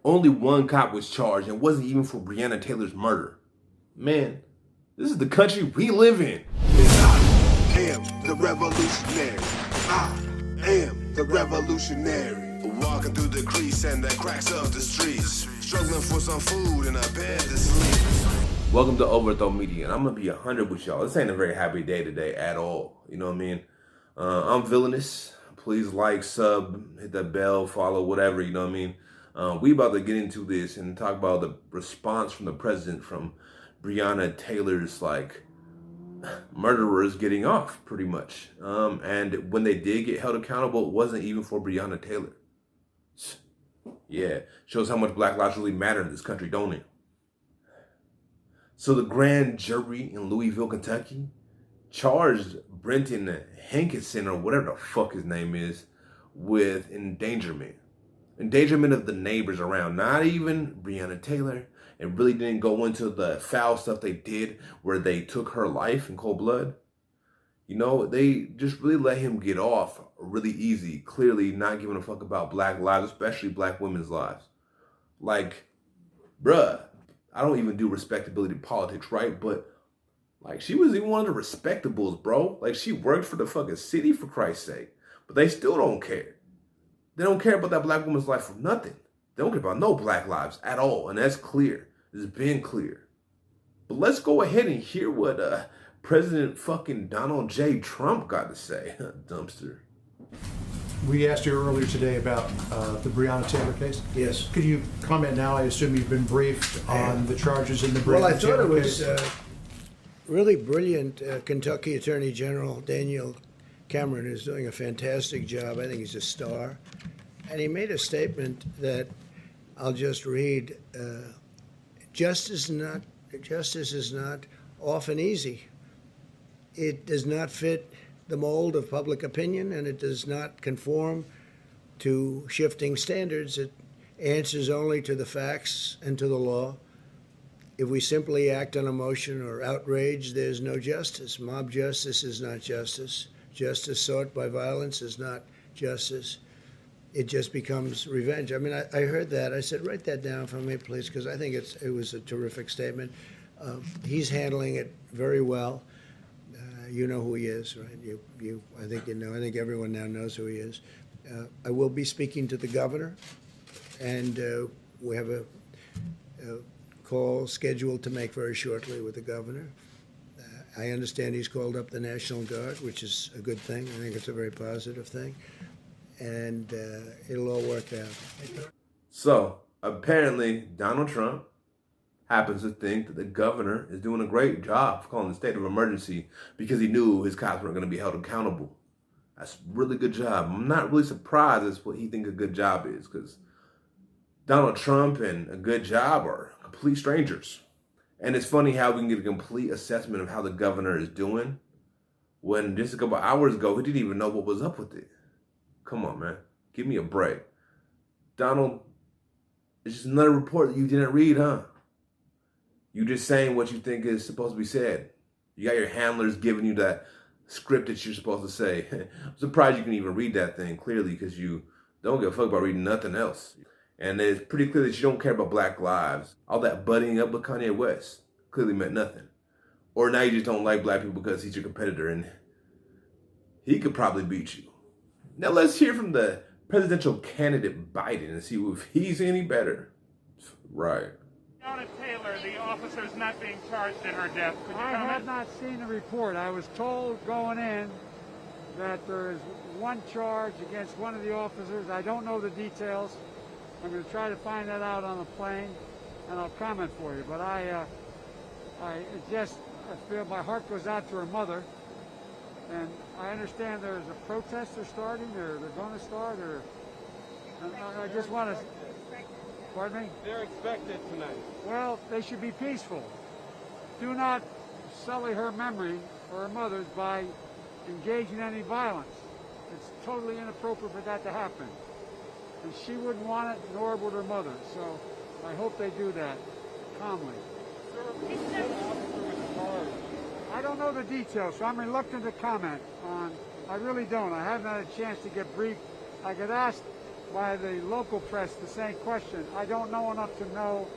Only one cop was charged, and it wasn't even for Breonna Taylor's murder. Man, this is the country we live in. I am the revolutionary. I am the revolutionary. Walking through the crease and the cracks of the streets. Struggling for some food and a bed to sleep. Welcome to Overthrow Media, and I'm going to be 100 with y'all. This ain't a very happy day today at all. You know what I mean? I'm villainous. Please like, sub, hit that bell, follow, whatever, you know what I mean? We about to get into this and talk about the response from the president from Breonna Taylor's, murderers getting off, pretty much. And when they did get held accountable, it wasn't even for Breonna Taylor. Yeah, shows how much Black lives really matter in this country, don't it? So the grand jury in Louisville, Kentucky, charged Brenton Hankinson, or whatever the fuck his name is, with endangerment. Endangerment of the neighbors around, not even Breonna Taylor. It really didn't go into the foul stuff they did where they took her life in cold blood. You know, they just really let him get off really easy, clearly not giving a fuck about Black lives, especially Black women's lives. Like, bruh, I don't even do respectability politics, right? But, she was even one of the respectables, bro. She worked for the fucking city, for Christ's sake. But they still don't care. They don't care about that Black woman's life for nothing. They don't care about no Black lives at all. And that's clear. It's been clear. But let's go ahead and hear what President fucking Donald J. Trump got to say. Dumpster. We asked you earlier today about the Breonna Taylor case. Yes. Could you comment now? I assume you've been briefed on the charges in the Breonna Well, I thought Taylor it was case. really brilliant. Kentucky Attorney General Daniel Cameron is doing a fantastic job. I think he's a star. And he made a statement that I'll just read. Justice is not often easy. It does not fit the mold of public opinion, and it does not conform to shifting standards. It answers only to the facts and to the law. If we simply act on emotion or outrage, there's no justice. Mob justice is not justice. Justice sought by violence is not justice. It just becomes revenge. I mean, I heard that. I said, write that down for me, please, because I think it was a terrific statement. He's handling it very well. You know who he is, right? I think you know. I think everyone now knows who he is. I will be speaking to the governor, and we have a call scheduled to make very shortly with the governor. I understand he's called up the National Guard, which is a good thing. I think it's a very positive thing. And it'll all work out. So, apparently, Donald Trump happens to think that the governor is doing a great job of calling the state of emergency because he knew his cops weren't going to be held accountable. That's a really good job. I'm not really surprised that's what he thinks a good job is, because Donald Trump and a good job are complete strangers. And it's funny how we can get a complete assessment of how the governor is doing when just a couple hours ago, he didn't even know what was up with it. Come on, man. Give me a break. Donald, it's just another report that you didn't read, huh? You just saying what you think is supposed to be said. You got your handlers giving you that script that you're supposed to say. I'm surprised you can even read that thing clearly, because you don't give a fuck about reading nothing else. And it's pretty clear that you don't care about Black lives. All that buddying up with Kanye West clearly meant nothing. Or now you just don't like Black people because he's your competitor and he could probably beat you. Now let's hear from the presidential candidate Biden and see if he's any better. Right. Breonna Taylor, the officer, is not being charged in her death. Could you I comment? have not seen the report. I was told going in that there is one charge against one of the officers. I don't know the details. I'm going to try to find that out on the plane, and I'll comment for you. But I feel my heart goes out to her mother, and I understand there's a protest they're starting, or they're going to start, or I just want to. Pardon me? They're expected tonight. Well, they should be peaceful. Do not sully her memory or her mother's by engaging in any violence. It's totally inappropriate for that to happen. And she wouldn't want it, nor would her mother. So I hope they do that calmly. I don't know the details, so I'm reluctant to comment on. I really don't. I haven't had a chance to get briefed. I get asked by the local press the same question. I don't know enough to know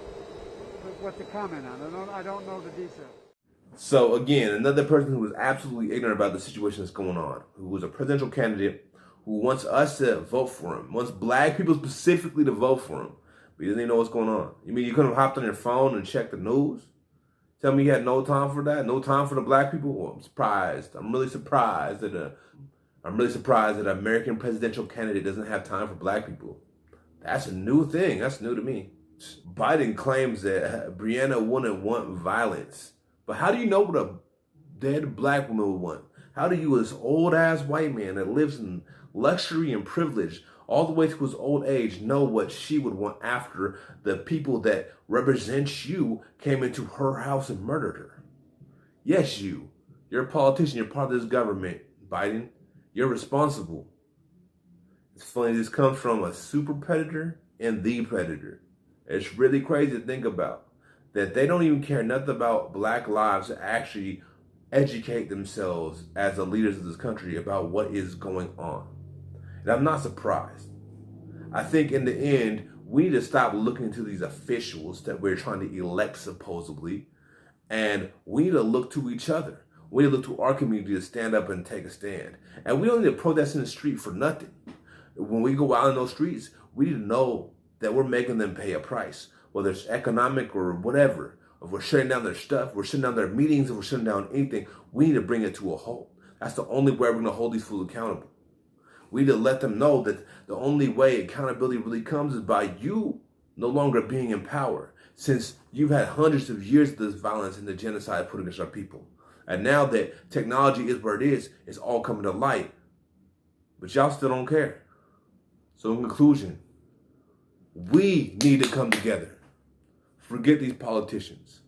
what to comment on. I don't know the details. So again, another person who was absolutely ignorant about the situation that's going on, who was a presidential candidate, who wants us to vote for him, wants black people specifically to vote for him, but he doesn't even know what's going on. You mean you couldn't have hopped on your phone and checked the news? Tell me you had no time for that? No time for the black people? Well, I'm surprised. I'm really surprised that an American presidential candidate doesn't have time for black people. That's a new thing. That's new to me. Biden claims that Breonna wouldn't want violence. But how do you know what a dead black woman would want? How do you, this old-ass white man that lives in luxury and privilege all the way to his old age, know what she would want after the people that represent you came into her house and murdered her? Yes, you. You're a politician. You're part of this government, Biden. You're responsible. It's funny, this comes from a super predator and the predator. It's really crazy to think about that they don't even care nothing about black lives to actually educate themselves as the leaders of this country about what is going on. And I'm not surprised. I think in the end, we need to stop looking to these officials that we're trying to elect supposedly, and we need to look to each other. We need to look to our community to stand up and take a stand. And we don't need to protest in the street for nothing. When we go out in those streets, we need to know that we're making them pay a price, whether it's economic or whatever. If we're shutting down their stuff, we're shutting down their meetings, if we're shutting down anything, we need to bring it to a halt. That's the only way we're going to hold these fools accountable. We need to let them know that the only way accountability really comes is by you no longer being in power, since you've had hundreds of years of this violence and the genocide put against our people. And now that technology is where it is, it's all coming to light. But y'all still don't care. So in conclusion, we need to come together. Forget these politicians.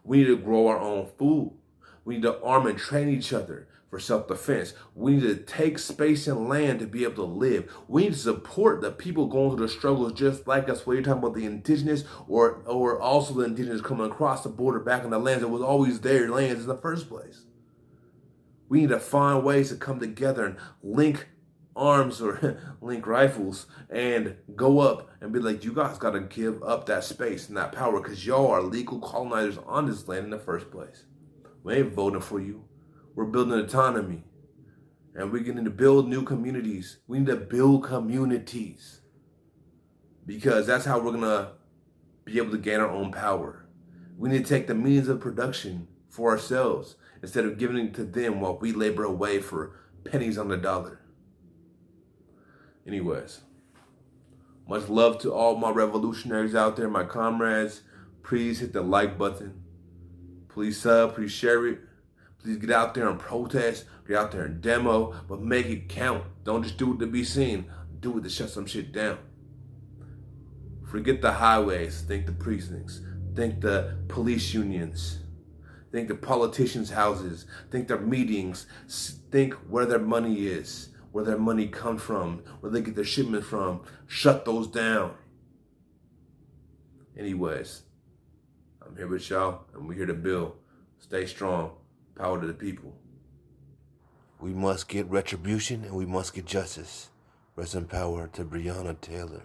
We need to grow our own food. We need to arm and train each other for self-defense. We need to take space and land to be able to live. We need to support the people going through the struggles just like us, whether you're talking about the indigenous or also the indigenous coming across the border back in the lands that was always their lands in the first place. We need to find ways to come together and link arms or link rifles and go up and be like, you guys got to give up that space and that power because y'all are legal colonizers on this land in the first place. We ain't voting for you. We're building autonomy. And we're going to build new communities. We need to build communities. Because that's how we're going to be able to gain our own power. We need to take the means of production for ourselves instead of giving it to them while we labor away for pennies on the dollar. Anyways, much love to all my revolutionaries out there, my comrades. Please hit the like button. Please sub, please share it. Please get out there and protest, get out there and demo, but make it count. Don't just do it to be seen. Do it to shut some shit down. Forget the highways, think the precincts, think the police unions, think the politicians' houses, think their meetings, think where their money is, where their money comes from, where they get their shipment from. Shut those down. Anyways, I'm here with y'all, and we're here to build. Stay strong. Power to the people. We must get retribution and we must get justice. Rest in power to Breonna Taylor.